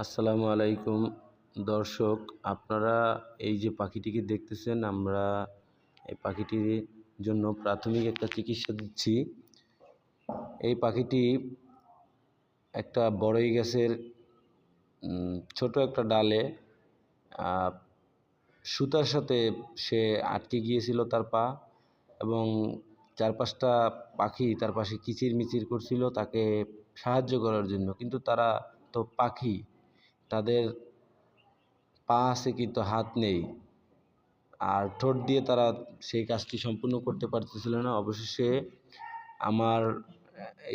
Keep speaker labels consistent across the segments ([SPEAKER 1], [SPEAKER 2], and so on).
[SPEAKER 1] আসসালামু আলাইকুম দর্শক, আপনারা এই যে পাখিটিকে দেখতেছেন, আমরা এই পাখিটির জন্য প্রাথমিক একটা চিকিৎসা দিচ্ছি। এই পাখিটি একটা বড়ই গাছের ছোট একটা ডালে সুতার সাথে সে আটকে গিয়েছিল তার পা, এবং চার পাঁচটা পাখি তার পাশে কিচিরমিচির করছিল তাকে সাহায্য করার জন্য, কিন্তু তারা তো পাখি, তাদের পা আছে কিন্তু হাত নেই, আর ঠোঁট দিয়ে তারা সেই কাজটি সম্পূর্ণ করতে পারতেছিল না। অবশেষে আমার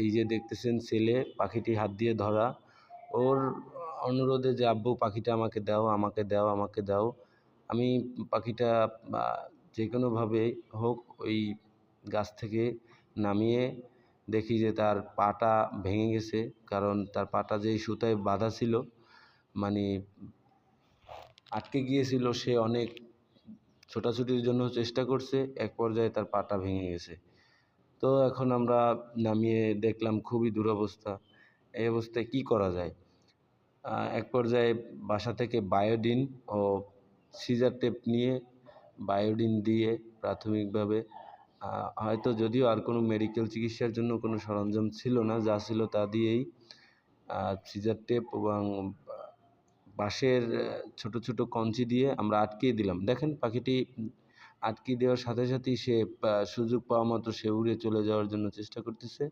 [SPEAKER 1] এই যে দেখতেছেন ছেলে পাখিটি হাত দিয়ে ধরা, ওর অনুরোধে যে আব্বু পাখিটা আমাকে দাও, আমাকে দাও, আমাকে দাও, আমি পাখিটা যে কোনোভাবে হোক ওই গাছ থেকে নামিয়ে দেখি যে তার পাটা ভেঙে গেছে। কারণ তার পাটা যেই সুতায় বাঁধা ছিল, মানে আটকে গিয়েছিল, সে অনেক ছোটাছুটির জন্য চেষ্টা করছে, এক পর্যায়ে তার পাটা ভেঙে গেছে। তো এখন আমরা নামিয়ে দেখলাম খুবই দুরবস্থা। এই অবস্থায় কি করা যায়? এক পর্যায়ে বাসা থেকে বায়োডিন ও সিজার টেপ নিয়ে বায়োডিন দিয়ে প্রাথমিকভাবে, হয়তো যদিও আর কোনো মেডিকেল চিকিৎসার জন্য কোনো সরঞ্জাম ছিল না, যা ছিল তা দিয়েই সিজার টেপ এবং বাঁশের ছোট ছোট কঞ্চি দিয়ে আমরা আটকিয়ে দিলাম। দেখেন পাখিটি আটকিয়ে দেওয়ার সাথে সাথেই সে সুযোগ পাওয়া মাত্র সে উড়ে চলে যাওয়ার জন্য চেষ্টা করতেছে।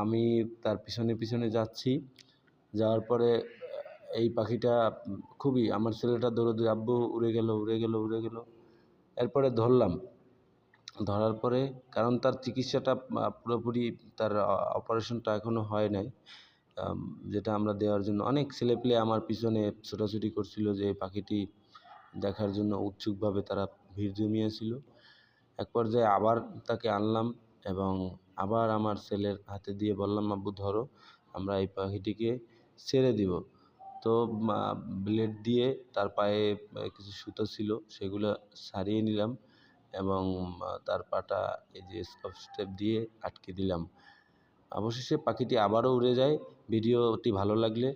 [SPEAKER 1] আমি তার পিছনে পিছনে যাচ্ছি। যাওয়ার পরে এই পাখিটা খুবই, আমার ছেলেটা দৌড়ে আব্বু উড়ে গেল, উড়ে গেল, উড়ে গেল। এরপরে ধরলাম, ধরার পরে, কারণ তার চিকিৎসাটা পুরোপুরি, তার অপারেশনটা এখনও হয় নাই, যেটা আমরা দেওয়ার জন্য অনেক ছেলেপেলে আমার পিছনে ছোটাছুটি করছিল, যে পাখিটি দেখার জন্য উৎসুকভাবে তারা ভিড় জমিয়েছিল। এক পর্যায়ে আবার তাকে আনলাম এবং আবার আমার ছেলের হাতে দিয়ে বললাম, আব্বু ধরো, আমরা এই পাখিটিকে ছেড়ে দিব। তো ব্লেড দিয়ে তার পায়ে কিছু সুতো ছিল, সেগুলো ছাড়িয়ে নিলাম এবং তার পাটা এই যে স্কচ টেপ দিয়ে আটকে দিলাম। অবশেষে পাখিটি আবারও উড়ে যায়। ভিডিওটি ভালো লাগলে